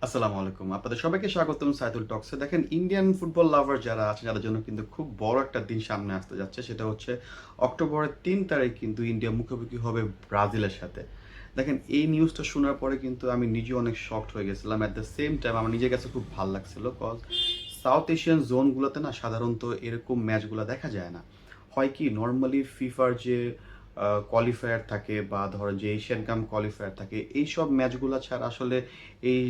আসসালামু আলাইকুম। আপনাদের সবাইকে স্বাগতম সাইদুল টকসে। দেখেন ইন্ডিয়ান ফুটবল লাভার যারা আছে যাদের জন্য কিন্তু খুব বড় একটা দিন সামনে আসতে যাচ্ছে। সেটা হচ্ছে অক্টোবরের ৩ তারিখ কিন্তু ইন্ডিয়া মুখোমুখি হবে ব্রাজিলের সাথে। দেখেন এই নিউজটা শোনার পরে কিন্তু আমি নিজেও অনেক শকড হয়ে গেছিলাম। এট দ্য সেম টাইম আমার নিজের কাছে খুব ভাল লাগছিল। কজ সাউথ এশিয়ান জোনগুলোতে না সাধারণত এরকম ম্যাচগুলো দেখা যায় না। হয় কি নরমালি ফিফার যে কোয়ালিফায়ার থাকে বা ধরেন যে এশিয়ান কাপ কোয়ালিফায়ার থাকে এইসব ম্যাচগুলো ছাড়া আসলে এই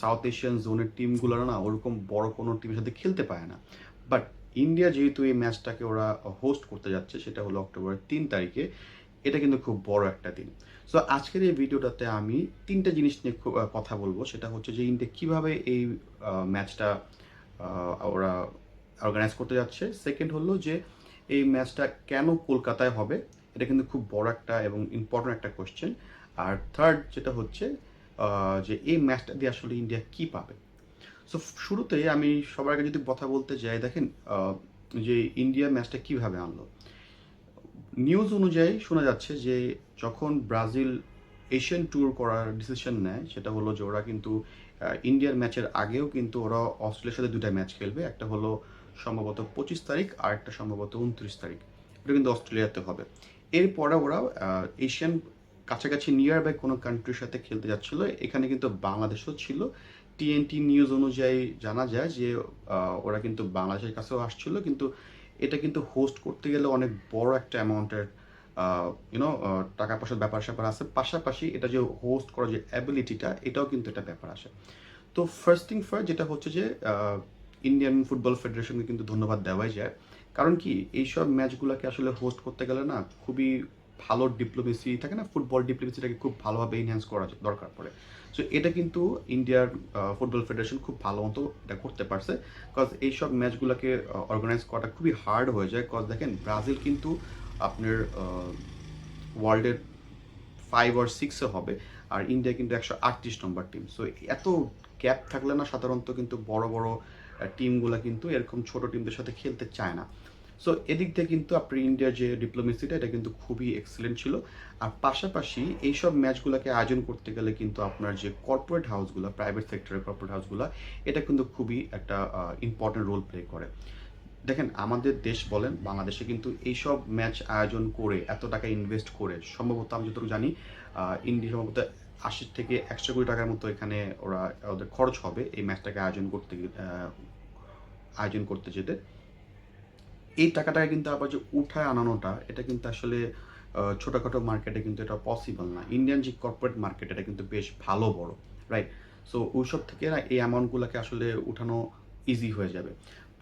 সাউথ এশিয়ান জোনের টিমগুলো না ওরকম বড় কোনো টিমের সাথে খেলতে পারে না। বাট ইন্ডিয়া যেহেতু এই ম্যাচটাকে ওরা হোস্ট করতে যাচ্ছে সেটা হলো অক্টোবরের ৩ তারিখে। এটা কিন্তু খুব বড় একটা দিন। সো আজকের এই ভিডিওটাতে আমি ৩টা জিনিস নিয়ে কথা বলবো। সেটা হচ্ছে যে ইন্ডিয়া কিভাবে এই ম্যাচটা ওরা অর্গানাইজ করতে যাচ্ছে। সেকেন্ড হলো যে এই ম্যাচটা কেন কলকাতায় হবে? এটা কিন্তু খুব বড় একটা এবং ইম্পর্টেন্ট একটা কোয়েশ্চেন। আর থার্ড যেটা হচ্ছে যে এই ম্যাচটা দিয়ে আসলে ইন্ডিয়া কি পাবে। সো শুরুতেই আমি সবার আগে যদি কথা বলতে যাই, দেখেন যে ইন্ডিয়া ম্যাচটা কিভাবে আনলো। নিউজ অনুযায়ী শোনা যাচ্ছে যে যখন ব্রাজিল এশিয়ান ট্যুর করার ডিসিশন নেয় সেটা হলো যে ওরা কিন্তু ইন্ডিয়ার ম্যাচের আগেও কিন্তু ওরা অস্ট্রেলিয়ার সাথে দুটা ম্যাচ খেলবে। একটা হলো সম্ভবত 25 তারিখ আর একটা সম্ভবত 29 তারিখ। এটা কিন্তু অস্ট্রেলিয়াতে হবে। এরপরে ওরা এশিয়ান কাছাকাছি নিয়ার বাই কোনো কান্ট্রির সাথে খেলতে যাচ্ছিল। এখানে কিন্তু বাংলাদেশও ছিল। টিএনটি নিউজ অনুযায়ী জানা যায় যে ওরা কিন্তু বাংলাদেশের কাছেও আসছিল, কিন্তু এটা কিন্তু হোস্ট করতে গেলে অনেক বড় একটা অ্যামাউন্টের টাকা পয়সার ব্যাপার স্যাপার আছে। পাশাপাশি এটা যে হোস্ট করার যে অ্যাবিলিটিটা এটাও কিন্তু একটা ব্যাপার আসে। তো ফার্স্ট থিং ফার্স্ট যেটা হচ্ছে যে ইন্ডিয়ান ফুটবল ফেডারেশনকে কিন্তু ধন্যবাদ দেওয়াই যায়। কারণ কি এইসব ম্যাচগুলোকে আসলে হোস্ট করতে গেলে না খুবই ভালো ডিপ্লোমেসি থাকে না, ফুটবল ডিপ্লোমেসিটাকে খুব ভালোভাবে এনহ্যান্স করা দরকার পড়ে। সো এটা কিন্তু ইন্ডিয়ার ফুটবল ফেডারেশন খুব ভালো মতো এটা করতে পারছে। কজ এইসব ম্যাচগুলোকে অর্গানাইজ করাটা খুবই হার্ড হয়ে যায়। কজ দেখেন ব্রাজিল কিন্তু আপনার ওয়ার্ল্ডের 5 or 6-এ হবে, আর ইন্ডিয়া কিন্তু 138 নম্বর টিম। সো এত গ্যাপ থাকলে না সাধারণত কিন্তু বড় বড় টিমগুলো কিন্তু এরকম ছোট টিমদের সাথে খেলতে চায় না। সো এদিক থেকে কিন্তু আপনার ইন্ডিয়ার যে ডিপ্লোমেসিটা এটা কিন্তু খুবই এক্সেলেন্ট ছিল। আর পাশাপাশি এইসব ম্যাচগুলোকে আয়োজন করতে গেলে কিন্তু আপনার যে কর্পোরেট হাউসগুলো, প্রাইভেট সেক্টরের কর্পোরেট হাউসগুলো, এটা কিন্তু খুবই একটা ইম্পর্টেন্ট রোল প্লে করে। দেখেন আমাদের দেশ বলেন বাংলাদেশে কিন্তু এইসব ম্যাচ আয়োজন করে এত টাকা ইনভেস্ট করে সম্ভবত আমি যতটুকু জানি ইন্ডিয়া সম্ভবত 80 থেকে 100 কোটি টাকার মতো এখানে ওদের খরচ হবে এই ম্যাচটাকে আয়োজন করতে যেতে। এই টাকাটাকে কিন্তু আবার যে উঠায় আনানোটা এটা কিন্তু আসলে ছোটোখাটো মার্কেটে কিন্তু এটা পসিবল না। ইন্ডিয়ান যে কর্পোরেট মার্কেট এটা কিন্তু বেশ ভালো বড়, রাইট? সো ওইসব থেকে না এই অ্যামাউন্টগুলোকে আসলে উঠানো ইজি হয়ে যাবে।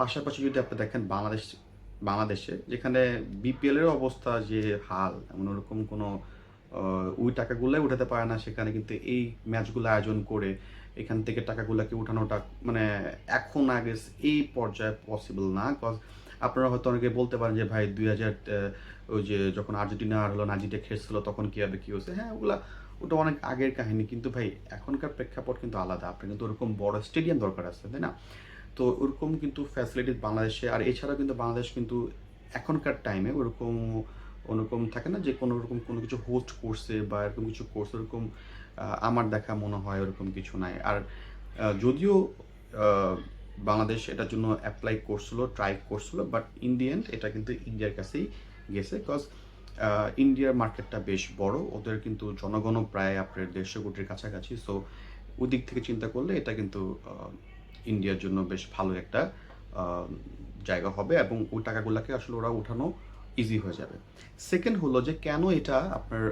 পাশাপাশি যদি আপনি দেখেন বাংলাদেশে যেখানে বিপিএলের অবস্থা যে হাল, এমন ওরকম কোনো ওই টাকাগুলোই উঠাতে পারে না, সেখানে কিন্তু এই ম্যাচগুলো আয়োজন করে এখান থেকে টাকাগুলোকে উঠানোটা মানে এখন আগে এই পর্যায়ে পসিবল না। কজ আপনারা হয়তো অনেকে বলতে পারেন যে ভাই 2000 ওই যে যখন আর্জেন্টিনা আর হলো নাইজেরিয়া খেলছিল তখন কীভাবে কী হয়েছে, হ্যাঁ ওটা অনেক আগের কাহিনী। কিন্তু ভাই এখনকার প্রেক্ষাপট কিন্তু আলাদা। আপনার কিন্তু ওরকম বড় স্টেডিয়াম দরকার আছে, তাই না? তো ওরকম কিন্তু ফ্যাসিলিটিস বাংলাদেশে, আর এছাড়াও কিন্তু বাংলাদেশ কিন্তু এখনকার টাইমে ওরকম ওরকম থাকে না যে কোনো রকম কোনো কিছু হোস্ট করছে বা এরকম কিছু করছে, ওরকম আমার দেখা মনে হয় ওরকম কিছু নাই। আর যদিও আহ, বাংলাদেশ এটার জন্য অ্যাপ্লাই করছিল, ট্রাই করছিল, বাট ইন দি এন্ড এটা কিন্তু ইন্ডিয়ার কাছেই গেছে। কজ ইন্ডিয়ার মার্কেটটা বেশ বড়, ওদের কিন্তু জনগণও প্রায় আপনার 150 কোটির কাছাকাছি। সো ওই দিক থেকে চিন্তা করলে এটা কিন্তু ইন্ডিয়ার জন্য বেশ ভালো একটা আহ, জায়গা হবে এবং ওই টাকাগুলোকে আসলে ওরা উঠানো ইজি হয়ে যাবে। সেকেন্ড হলো যে কেন এটা আপনার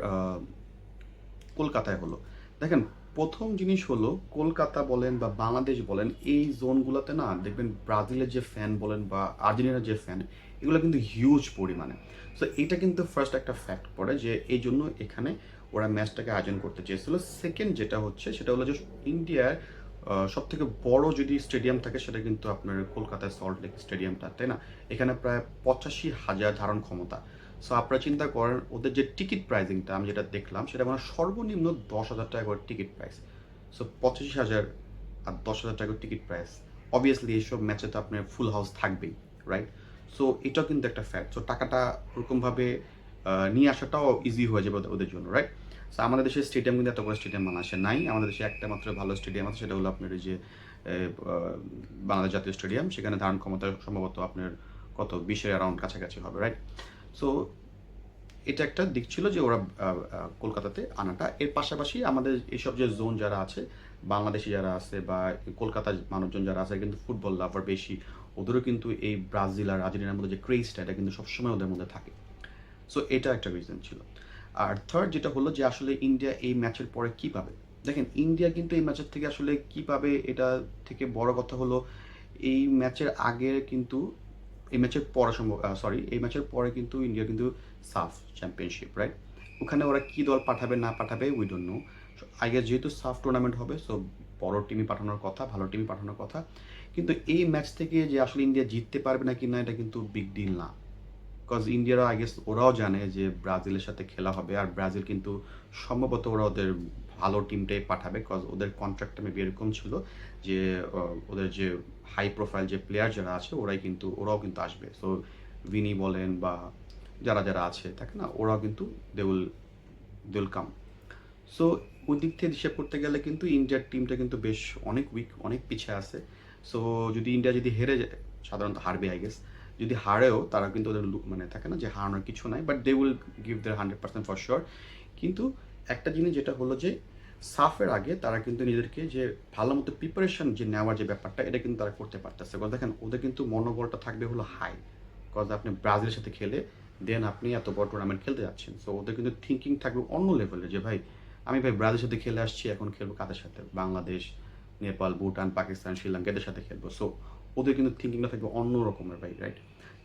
কলকাতায় হলো। দেখেন প্রথম জিনিস হলো কলকাতা বলেন বা বাংলাদেশ বলেন এই জোনগুলোতে না দেখবেন ব্রাজিলের যে ফ্যান বলেন বা আর্জেন্টিনার যে ফ্যান এগুলো কিন্তু হিউজ পরিমাণে। সো এটা কিন্তু ফার্স্ট একটা ফ্যাক্ট পড়ে যে এই জন্য এখানে ওরা ম্যাচটাকে আয়োজন করতে চেয়েছিল। সেকেন্ড যেটা হচ্ছে সেটা হলো যে ইন্ডিয়ার সব থেকে বড় যদি স্টেডিয়াম থাকে সেটা কিন্তু আপনার কলকাতায় সল্ট লেক স্টেডিয়ামটা, তাই না? এখানে প্রায় 85,000 ধারণ ক্ষমতা। সো আপনারা চিন্তা করেন ওদের যে টিকিট প্রাইসিংটা আমি যেটা দেখলাম সেটা মানে সর্বনিম্ন 10,000 টাকা করে টিকিট প্রাইস। সো 85,000 আর 10,000 টাকা টিকিট প্রাইস, অবভিয়াসলি এইসব ম্যাচে তো আপনার ফুল হাউস থাকবেই, রাইট? সো এটাও কিন্তু একটা ফ্যাক্ট। সো টাকাটা ওরকমভাবে নিয়ে আসাটাও ইজি হয়ে যাবে ওদের জন্য, রাইট? সো আমাদের দেশের স্টেডিয়াম কিন্তু এত বড় স্টেডিয়াম বাংলাদেশে নাই। আমাদের দেশে একটা মাত্র ভালো স্টেডিয়াম আছে, সেটা হলো আপনার ওই যে বাংলাদেশ জাতীয় স্টেডিয়াম। সেখানে ধারণ ক্ষমতা সম্ভবত আপনার কত 20-এর অ্যারাউন্ড কাছাকাছি হবে, রাইট? সো এটা একটা দিক ছিল যে ওরা কলকাতাতে আনাটা। এর পাশাপাশি আমাদের এইসব যে জোন যারা আছে, বাংলাদেশি যারা আছে বা কলকাতার মানুষজন যারা আছে কিন্তু ফুটবল লাভার বেশি, ওদেরও কিন্তু এই ব্রাজিল আর আর্জেন্টিনার মধ্যে যে ক্রেজটা, এটা কিন্তু সবসময় ওদের মধ্যে থাকে। সো এটা একটা রিজন ছিল। আর থার্ড যেটা হলো যে আসলে ইন্ডিয়া এই ম্যাচের পরে কী পাবে? দেখেন ইন্ডিয়া কিন্তু এই ম্যাচের থেকে আসলে কী পাবে, এটা থেকে বড় কথা হলো এই ম্যাচের আগে কিন্তু এই ম্যাচের পরে এই ম্যাচের পরে কিন্তু ইন্ডিয়া কিন্তু সাফ চ্যাম্পিয়নশিপ, রাইট? ওখানে ওরা কী দল পাঠাবে না পাঠাবে we don't know. I guess যেহেতু সাফ টুর্নামেন্ট হবে, সো বড় টিমই পাঠানোর কথা, ভালো টিমই পাঠানোর কথা। কিন্তু এই ম্যাচ থেকে যে আসলে ইন্ডিয়া জিততে পারবে না কি না, এটা কিন্তু বিগ ডিল না। বিকজ ইন্ডিয়ারা আই গেস ওরাও জানে যে ব্রাজিলের সাথে খেলা হবে, আর ব্রাজিল কিন্তু সম্ভবত ওরা ওদের ভালো টিমটাই পাঠাবে, বিকজ ওদের কন্ট্রাক্টটা মেবি এরকম ছিল যে ওদের যে হাই প্রোফাইল যে প্লেয়ার যারা আছে ওরাও কিন্তু আসবে। সো ভিনি বলেন বা যারা যারা আছে থাকে না, ওরাও কিন্তু দে উইল কাম। সো ওই দিক থেকে হিসেব করতে গেলে কিন্তু ইন্ডিয়ার টিমটা কিন্তু বেশ অনেক উইক, অনেক পিছিয়ে আছে। সো যদি ইন্ডিয়া যদি হেরে যায়, সাধারণত হারবে আই গেস, যদি হারেও তারা কিন্তু ওদের মানে থাকে না যে হারানোর কিছু নাই, but they will give their 100% for sure. কিন্তু একটা জিনিস যেটা হলো যে সাফের আগে তারা কিন্তু নিজেদেরকে যে ভালো মতো প্রিপারেশন যে নেওয়ার যে ব্যাপারটা, এটা কিন্তু তারা করতে পারতেছে। কারণ দেখেন ওদের কিন্তু মনোবলটা থাকবে হলো হাই, বিকজ আপনি ব্রাজিলের সাথে খেলে দেন আপনি এত বড় টুর্নামেন্ট খেলতে যাচ্ছেন। সো ওদের কিন্তু থিঙ্কিং থাকবে অন্য লেভেলে যে ভাই আমি ব্রাজিলের সাথে খেলে আসছি, এখন খেলবো কাদের সাথে? বাংলাদেশ, নেপাল, ভুটান, পাকিস্তান, শ্রীলঙ্কা, এদের সাথে খেলবো। সো ওদের কিন্তু থিঙ্কিংটা থাকবে অন্য রকমের ভাই, রাইট?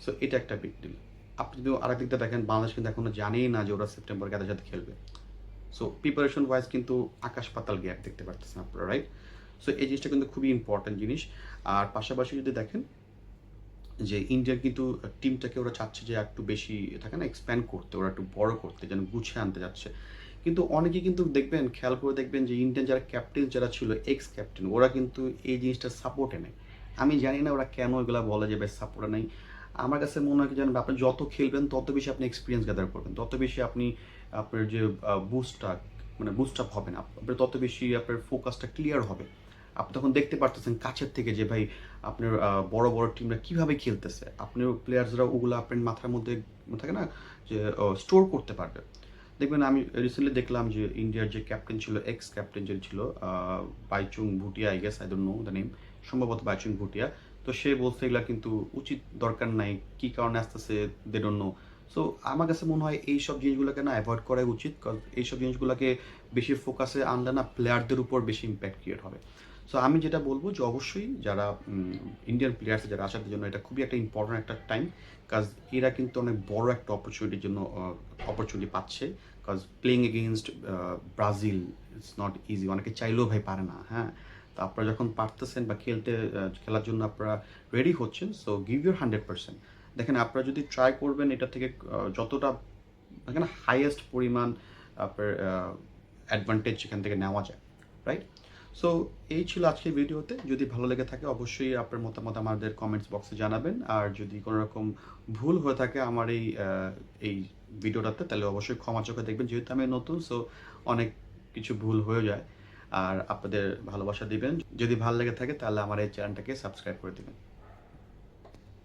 সো এটা একটা বিগ ডিল। আপনি যদি আরেক দিকটা দেখেন, বাংলাদেশ কিন্তু এখনো জানেই না যে ওরা সেপ্টেম্বর কাদের সাথে খেলবে। সো প্রিপারেশন ওয়াইজ কিন্তু আকাশ পাতাল গ্যাপ দেখতে পারতেছেন আপনারা, রাইট? সো এই জিনিসটা কিন্তু খুবই ইম্পর্টেন্ট জিনিস। আর পাশাপাশি যদি দেখেন যে ইন্ডিয়ার কিন্তু টিমটাকে ওরা চাচ্ছে যে একটু বেশি থাকে না এক্সপ্যান্ড করতে, ওরা একটু বড় করতে, যেন গুছিয়ে আনতে যাচ্ছে। কিন্তু অনেকে কিন্তু দেখবেন, খেয়াল করে দেখবেন যে ইন্ডিয়ান যারা ক্যাপ্টেন যারা ছিল, এক্স ক্যাপ্টেন, ওরা কিন্তু এই জিনিসটা সাপোর্টে নেয়। আমি জানি না ওরা কেন এগুলো বলে যে বেশ সাপোর্টে নেই। আমার কাছে মনে হয় কি জানেন, আপনি যত খেলবেন তত বেশি আপনি এক্সপিরিয়েন্স গ্যাদার করবেন, তত বেশি আপনি আপনার যে বুস্ট আপ হবেন, আপনার তত বেশি আপনার ফোকাসটা ক্লিয়ার হবে। আপনি তখন দেখতে পারতেছেন কাছের থেকে যে ভাই আপনার বড় বড় টিমরা কীভাবে খেলতেছে, আপনার প্লেয়ার্সরা ওগুলো আপনার মাথার মধ্যে থাকে না যে স্টোর করতে পারবে। দেখবেন আমি রিসেন্টলি দেখলাম যে ইন্ডিয়ার যে ক্যাপ্টেন ছিল, এক্স ক্যাপ্টেন যে ছিল Baichung Bhutia, I guess, I don't know the name, সম্ভবত বাইচুং ভুটিয়া। তো সে বলছে এগুলা কিন্তু উচিত দরকার নাই, কী কারণে আসতেছে দে ডোন্ট নো। সো আমার কাছে মনে হয় এইসব জিনিসগুলোকে না অ্যাভয়েড করাই উচিত, কারণ এইসব জিনিসগুলোকে বেশি ফোকাসে আনলে না প্লেয়ারদের উপর বেশি ইম্প্যাক্ট ক্রিয়েট হবে। সো আমি যেটা বলবো যে অবশ্যই যারা ইন্ডিয়ান প্লেয়ার্স যারা আসার জন্য এটা খুবই একটা ইম্পর্ট্যান্ট একটা টাইম, কাজ এরা কিন্তু অনেক বড় একটা অপরচুনিটির জন্য অপরচুনিটি পাচ্ছে। কাজ playing against Brazil it's not easy, অনেকে চাইলেও ভাই পারে না, হ্যাঁ? তো আপনারা যখন পারতেছেন বা খেলার জন্য আপনারা রেডি হচ্ছেন, সো গিভ ইউর 100%। দেখেন আপনারা যদি ট্রাই করবেন এটা থেকে যতটা দেখেন হাইয়েস্ট পরিমাণ আপনার অ্যাডভান্টেজ এখান থেকে নেওয়া যায়, রাইট? সো এই ছিল আজকের ভিডিওতে। যদি ভালো লেগে থাকে অবশ্যই আপনার মতামত আমাদের কমেন্টস বক্সে জানাবেন। আর যদি কোনো রকম ভুল হয়ে থাকে আমার এই ভিডিওটাতে, তাহলে অবশ্যই ক্ষমা চোখে দেখবেন, যেহেতু আমি নতুন, সো অনেক কিছু ভুল হয়ে যায়। আর আপনাদের ভালোবাসা দিবেন। যদি ভালো লেগে থাকে তাহলে আমার এই চ্যানেলটাকে সাবস্ক্রাইব করে দিবেন।